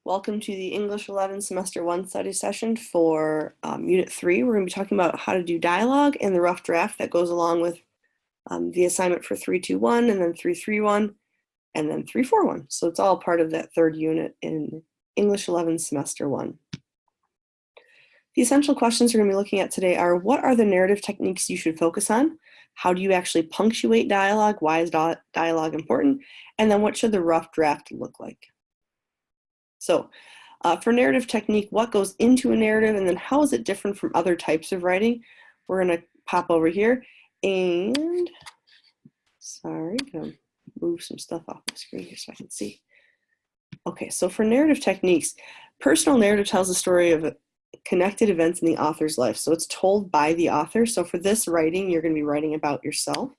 Welcome to the English 11 Semester 1 study session for Unit 3. We're going to be talking about how to do dialogue and the rough draft that goes along with the assignment for 321 and then 331 and then 341. So it's all part of that third unit in English 11 Semester 1. The essential questions we're going to be looking at today are: what are the narrative techniques you should focus on? How do you actually punctuate dialogue? Why is dialogue important? And then what should the rough draft look like? So for narrative technique, what goes into a narrative, and then how is it different from other types of writing? We're going to pop over here and, sorry, going to move some stuff off my screen here so I can see. Okay, so for narrative techniques, personal narrative tells the story of connected events in the author's life. So it's told by the author. So for this writing, you're going to be writing about yourself.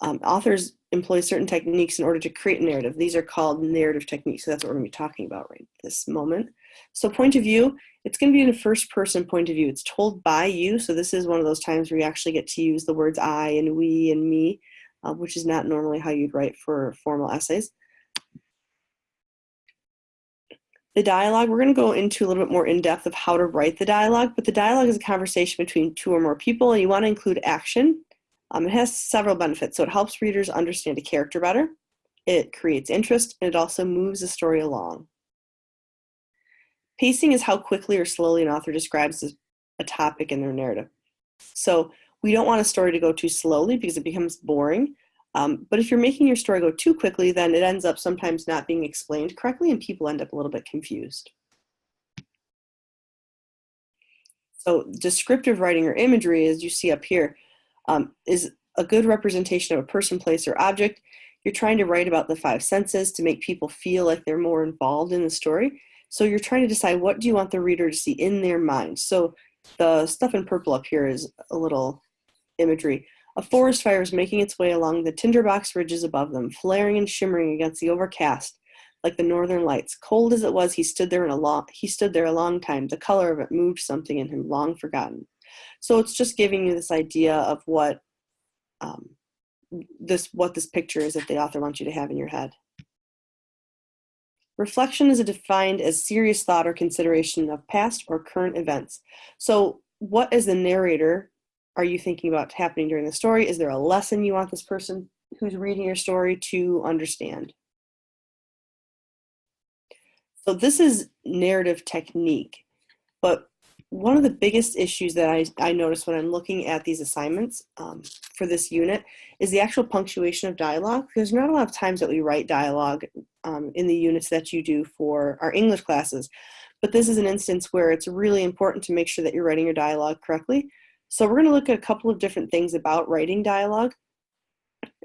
Authors employ certain techniques in order to create a narrative. These are called narrative techniques. So that's what we're going to be talking about right this moment. So point of view, it's going to be in a first person point of view. It's told by you. So this is one of those times where you actually get to use the words I and we and me, which is not normally how you'd write for formal essays. The dialogue, we're going to go into a little bit more in depth of how to write the dialogue, but the dialogue is a conversation between two or more people, and you want to include action. It has several benefits. So it helps readers understand a character better, it creates interest, and it also moves the story along. Pacing is how quickly or slowly an author describes a topic in their narrative. So we don't want a story to go too slowly because it becomes boring. But if you're making your story go too quickly, then it ends up sometimes not being explained correctly and people end up a little bit confused. So descriptive writing or imagery, as you see up here, is a good representation of a person, place, or object. You're trying to write about the five senses to make people feel like they're more involved in the story. So you're trying to decide, what do you want the reader to see in their mind? So the stuff in purple up here is a little imagery. A forest fire is making its way along the tinderbox ridges above them, flaring and shimmering against the overcast, like the northern lights. Cold as it was, he stood there a long time. The color of it moved something in him, long forgotten. So it's just giving you this idea of what this picture is that the author wants you to have in your head. Reflection is defined as serious thought or consideration of past or current events. So what, as the narrator, are you thinking about happening during the story? Is there a lesson you want this person who's reading your story to understand? So this is narrative technique, but one of the biggest issues that I notice when I'm looking at these assignments for this unit is the actual punctuation of dialogue. There's not a lot of times that we write dialogue in the units that you do for our English classes, but this is an instance where it's really important to make sure that you're writing your dialogue correctly. So we're going to look at a couple of different things about writing dialogue,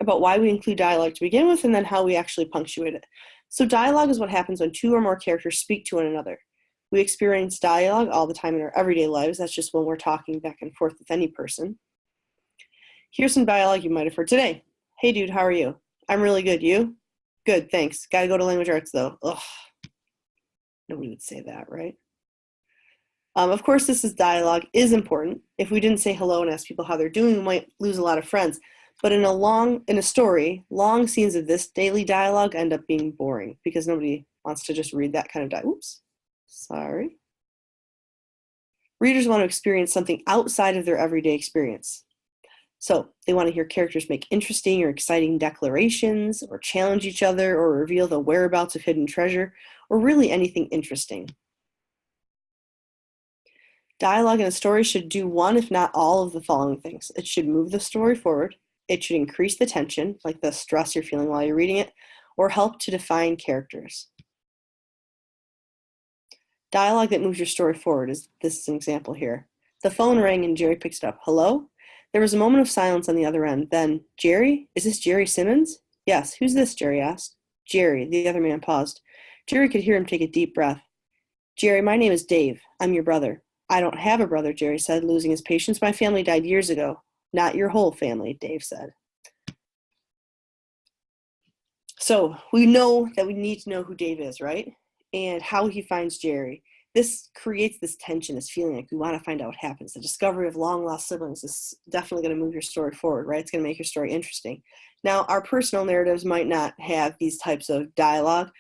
about why we include dialogue to begin with, and then how we actually punctuate it. So dialogue is what happens when two or more characters speak to one another. We experience dialogue all the time in our everyday lives. That's just when we're talking back and forth with any person. Here's some dialogue you might have heard today. Hey dude, how are you? I'm really good, you? Good, thanks. Gotta go to language arts though. Ugh. Nobody would say that, right? Of course, this dialogue is important. If we didn't say hello and ask people how they're doing, we might lose a lot of friends. But in a story, long scenes of this daily dialogue end up being boring because nobody wants to just read that kind of dialogue. Oops, sorry. Readers want to experience something outside of their everyday experience. So they want to hear characters make interesting or exciting declarations, or challenge each other, or reveal the whereabouts of hidden treasure, or really anything interesting. Dialogue in a story should do one, if not all, of the following things. It should move the story forward. It should increase the tension, like the stress you're feeling while you're reading it, or help to define characters. Dialogue that moves your story forward this is an example here. The phone rang and Jerry picks it up. Hello? There was a moment of silence on the other end. Then, Jerry? Is this Jerry Simmons? Yes. Who's this? Jerry asked. Jerry. The other man paused. Jerry could hear him take a deep breath. Jerry, my name is Dave. I'm your brother. I don't have a brother, Jerry said, losing his patience. My family died years ago. Not your whole family, Dave said. So we know that we need to know who Dave is, right? And how he finds Jerry. This creates this tension, this feeling like we want to find out what happens. The discovery of long-lost siblings is definitely going to move your story forward, right? It's going to make your story interesting. Now, our personal narratives might not have these types of dialogue.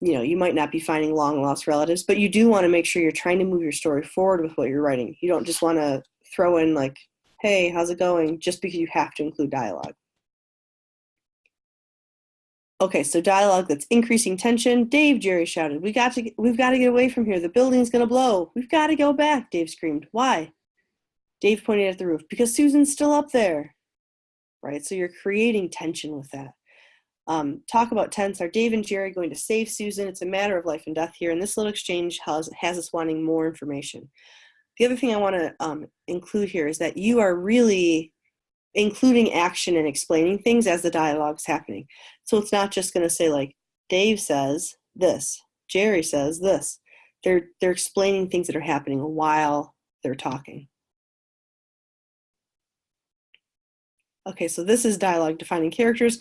you might not be finding long lost relatives, but you do want to make sure you're trying to move your story forward with what you're writing. You don't just want to throw in like, hey, how's it going? Just because you have to include dialogue. Okay, so dialogue that's increasing tension. Dave, Jerry shouted, we've got to get away from here. The building's going to blow. We've got to go back, Dave screamed. Why? Dave pointed at the roof. Because Susan's still up there. Right, so you're creating tension with that. Talk about tense. Are Dave and Jerry going to save Susan? It's a matter of life and death here, and this little exchange has us wanting more information. The other thing I want to include here is that you are really including action and explaining things as the dialogue's happening. So it's not just going to say like, Dave says this, Jerry says this. They're explaining things that are happening while they're talking. Okay, so this is dialogue defining characters.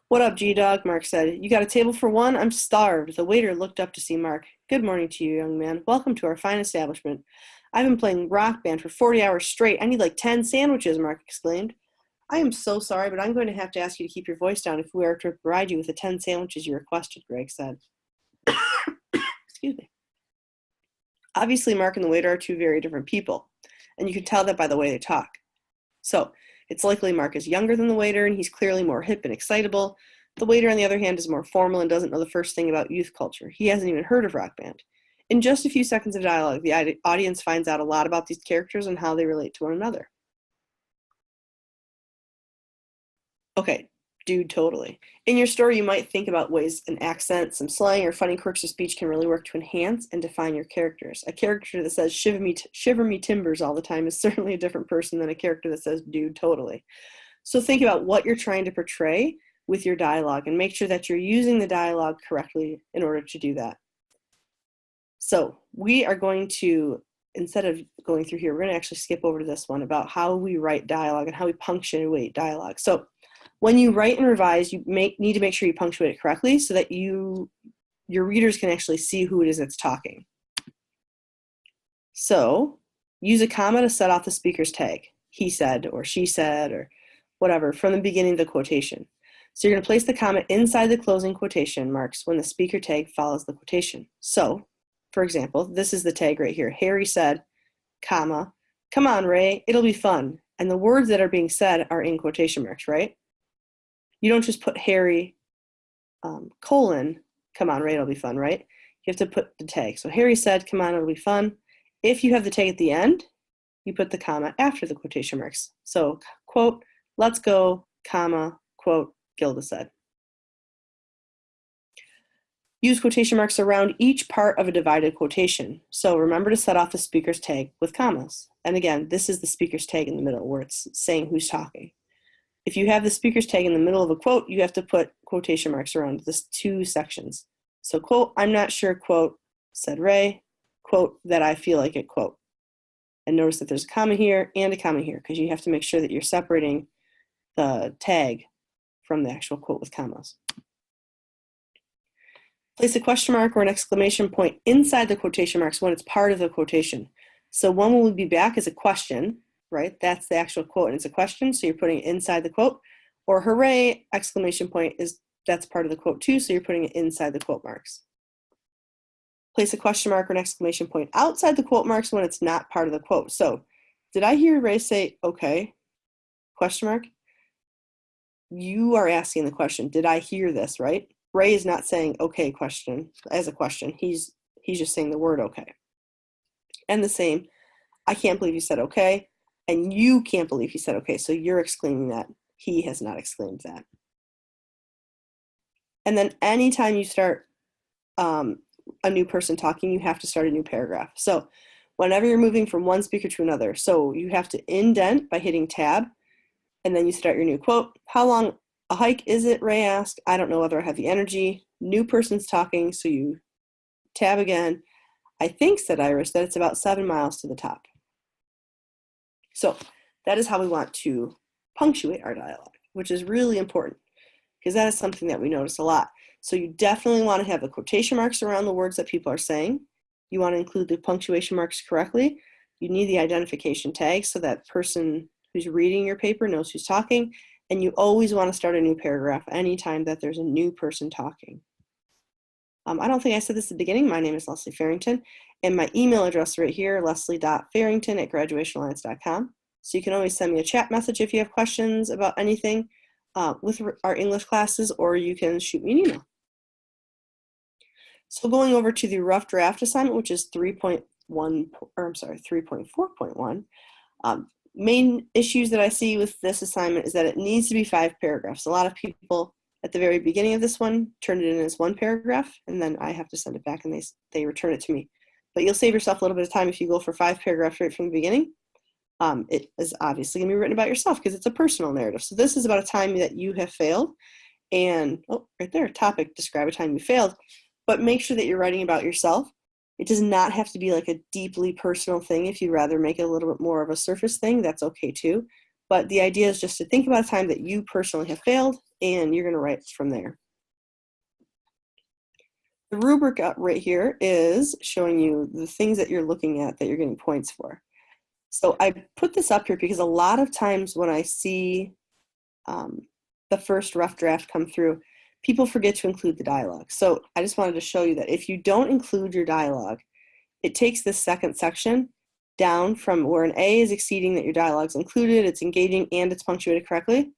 What up, G-Dog? Mark said. You got a table for one? I'm starved. The waiter looked up to see Mark. Good morning to you, young man. Welcome to our fine establishment. I've been playing rock band for 40 hours straight. I need like 10 sandwiches, Mark exclaimed. I am so sorry, but I'm going to have to ask you to keep your voice down if we are to provide you with the 10 sandwiches you requested, Greg said. Excuse me. Obviously, Mark and the waiter are two very different people, and you can tell that by the way they talk. So, it's likely Mark is younger than the waiter, and he's clearly more hip and excitable. The waiter, on the other hand, is more formal and doesn't know the first thing about youth culture. He hasn't even heard of rock band. In just a few seconds of dialogue, the audience finds out a lot about these characters and how they relate to one another. Okay, dude, totally. In your story, you might think about ways an accent, some slang, or funny quirks of speech can really work to enhance and define your characters. A character that says shiver me timbers all the time is certainly a different person than a character that says dude, totally. So think about what you're trying to portray with your dialogue and make sure that you're using the dialogue correctly in order to do that. So we are going to, instead of going through here, we're going to actually skip over to this one about how we write dialogue and how we punctuate dialogue. So when you write and revise, you need to make sure you punctuate it correctly so that your readers can actually see who it is that's talking. So use a comma to set off the speaker's tag. He said, or she said, or whatever, from the beginning of the quotation. So you're going to place the comma inside the closing quotation marks when the speaker tag follows the quotation. So, for example, this is the tag right here. Harry said, comma, come on, Ray, it'll be fun. And the words that are being said are in quotation marks, right? You don't just put Harry, colon, come on, Ray, it'll be fun, right? You have to put the tag. So Harry said, come on, it'll be fun. If you have the tag at the end, you put the comma after the quotation marks. So, quote, let's go, comma, quote, Gilda said. Use quotation marks around each part of a divided quotation. So remember to set off the speaker's tag with commas. And again, this is the speaker's tag in the middle where it's saying who's talking. If you have the speaker's tag in the middle of a quote, you have to put quotation marks around this two sections. So quote, I'm not sure, quote, said Ray, quote, that I feel like it, quote. And notice that there's a comma here and a comma here because you have to make sure that you're separating the tag from the actual quote with commas. Place a question mark or an exclamation point inside the quotation marks when it's part of the quotation. So when will we be back is a question, right? That's the actual quote and it's a question, so you're putting it inside the quote. Or hooray, exclamation point, that's part of the quote too, so you're putting it inside the quote marks. Place a question mark or an exclamation point outside the quote marks when it's not part of the quote. So did I hear Ray say, okay, question mark? You are asking the question, did I hear this, right? Ray is not saying okay question as a question. He's just saying the word okay. And the same, I can't believe you said okay, and you can't believe he said okay, so you're exclaiming that. He has not exclaimed that. And then anytime you start a new person talking, you have to start a new paragraph. So whenever you're moving from one speaker to another, so you have to indent by hitting tab, and then you start your new quote. How long a hike is it? Ray asked. I don't know whether I have the energy. New person's talking, so you tab again. I think, said Iris, that it's about 7 miles to the top. So that is how we want to punctuate our dialogue, which is really important because that is something that we notice a lot. So you definitely want to have the quotation marks around the words that people are saying. You want to include the punctuation marks correctly. You need the identification tag so that person who's reading your paper knows who's talking. And you always want to start a new paragraph anytime that there's a new person talking. I don't think I said this at the beginning. My name is Leslie Farrington, and my email address right here, leslie.farrington@graduationalliance.com. So you can always send me a chat message if you have questions about anything with our English classes, or you can shoot me an email. So going over to the rough draft assignment, which is 3.4.1, main issues that I see with this assignment is that it needs to be 5 paragraphs. A lot of people at the very beginning of this one turned it in as 1 paragraph, and then I have to send it back and they return it to me. But you'll save yourself a little bit of time if you go for 5 paragraphs right from the beginning. It is obviously going to be written about yourself because it's a personal narrative. So this is about a time that you have failed, and right there, topic, describe a time you failed. But make sure that you're writing about yourself. It does not have to be like a deeply personal thing. If you'd rather make it a little bit more of a surface thing, that's okay too. But the idea is just to think about a time that you personally have failed, and you're going to write from there. The rubric right here is showing you the things that you're looking at that you're getting points for. So I put this up here because a lot of times when I see the first rough draft come through, people forget to include the dialogue. So I just wanted to show you that if you don't include your dialogue, it takes this second section down from where an A is exceeding that your dialogue's included, it's engaging, and it's punctuated correctly.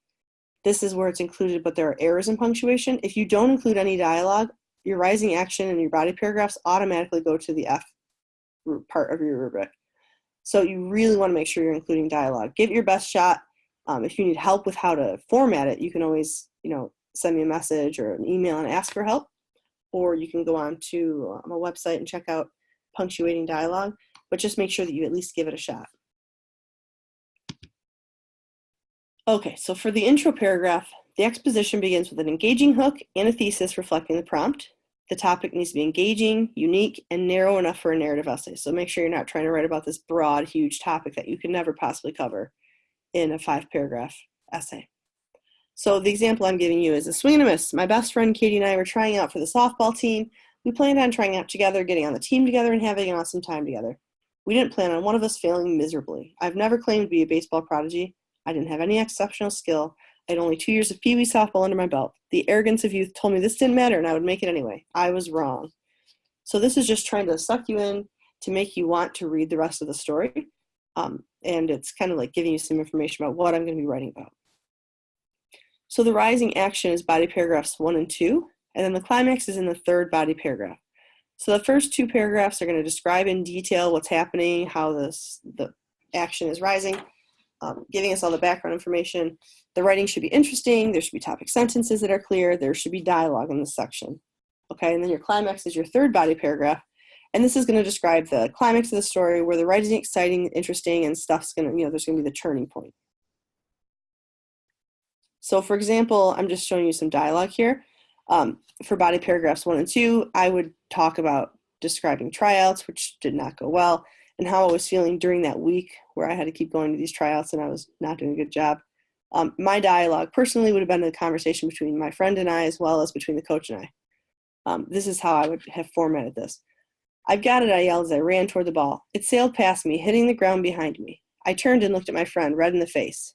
This is where it's included, but there are errors in punctuation. If you don't include any dialogue, your rising action and your body paragraphs automatically go to the F part of your rubric. So you really want to make sure you're including dialogue. Give it your best shot. If you need help with how to format it, you can always, send me a message or an email and ask for help, or you can go on to my website and check out Punctuating Dialogue, but just make sure that you at least give it a shot. Okay, so for the intro paragraph, the exposition begins with an engaging hook and a thesis reflecting the prompt. The topic needs to be engaging, unique, and narrow enough for a narrative essay. So make sure you're not trying to write about this broad, huge topic that you can never possibly cover in a 5-paragraph essay. So the example I'm giving you is a swing and a miss. My best friend Katie and I were trying out for the softball team. We planned on trying out together, getting on the team together, and having an awesome time together. We didn't plan on one of us failing miserably. I've never claimed to be a baseball prodigy. I didn't have any exceptional skill. I had only 2 years of Pee Wee softball under my belt. The arrogance of youth told me this didn't matter and I would make it anyway. I was wrong. So this is just trying to suck you in to make you want to read the rest of the story. And it's kind of like giving you some information about what I'm going to be writing about. So the rising action is body paragraphs 1 and 2, and then the climax is in the 3rd body paragraph. So the first 2 paragraphs are going to describe in detail what's happening, how the action is rising, giving us all the background information. The writing should be interesting. There should be topic sentences that are clear. There should be dialogue in this section. Okay, and then your climax is your 3rd body paragraph, and this is going to describe the climax of the story where the writing is exciting, interesting, and stuff's going to, there's going to be the turning point. So for example, I'm just showing you some dialogue here. For body paragraphs 1 and 2, I would talk about describing tryouts, which did not go well, and how I was feeling during that week where I had to keep going to these tryouts and I was not doing a good job. My dialogue personally would have been a conversation between my friend and I, as well as between the coach and I. This is how I would have formatted this. "I've got it," I yelled as I ran toward the ball. It sailed past me, hitting the ground behind me. I turned and looked at my friend, red in the face.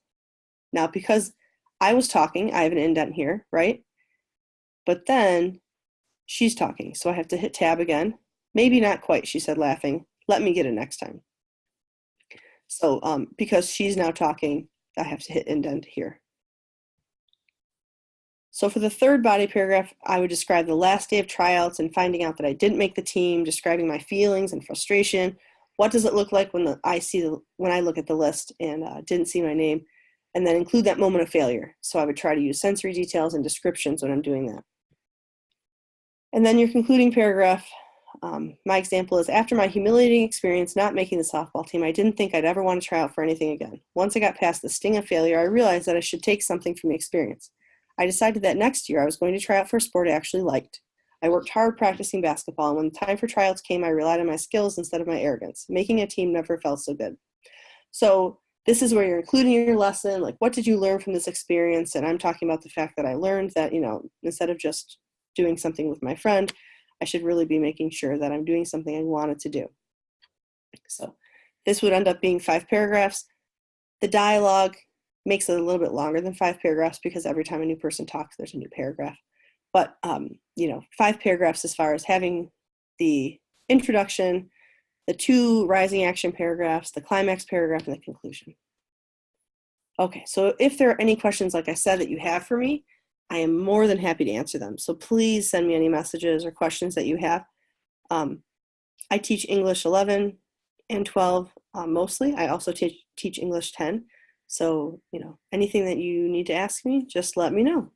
Now, because I was talking, I have an indent here, right? But then she's talking, so I have to hit tab again. "Maybe not quite," she said, laughing. "Let me get it next time." So because she's now talking, I have to hit indent here. So for the 3rd body paragraph, I would describe the last day of tryouts and finding out that I didn't make the team, describing my feelings and frustration. What does it look like when I look at the list and didn't see my name? And then include that moment of failure. So I would try to use sensory details and descriptions when I'm doing that. And then your concluding paragraph, my example is, "After my humiliating experience not making the softball team, I didn't think I'd ever want to try out for anything again. Once I got past the sting of failure, I realized that I should take something from the experience. I decided that next year I was going to try out for a sport I actually liked. I worked hard practicing basketball, and when the time for tryouts came, I relied on my skills instead of my arrogance. Making a team never felt so good." So this is where you're including your lesson, like what did you learn from this experience? And I'm talking about the fact that I learned that, instead of just doing something with my friend, I should really be making sure that I'm doing something I wanted to do. So this would end up being 5 paragraphs. The dialogue makes it a little bit longer than 5 paragraphs because every time a new person talks, there's a new paragraph. but, 5 paragraphs as far as having the introduction, the 2 rising action paragraphs, the climax paragraph, and the conclusion. Okay, so if there are any questions, like I said, that you have for me, I am more than happy to answer them. So please send me any messages or questions that you have. I teach English 11 and 12 mostly. I also teach English 10. So, anything that you need to ask me, just let me know.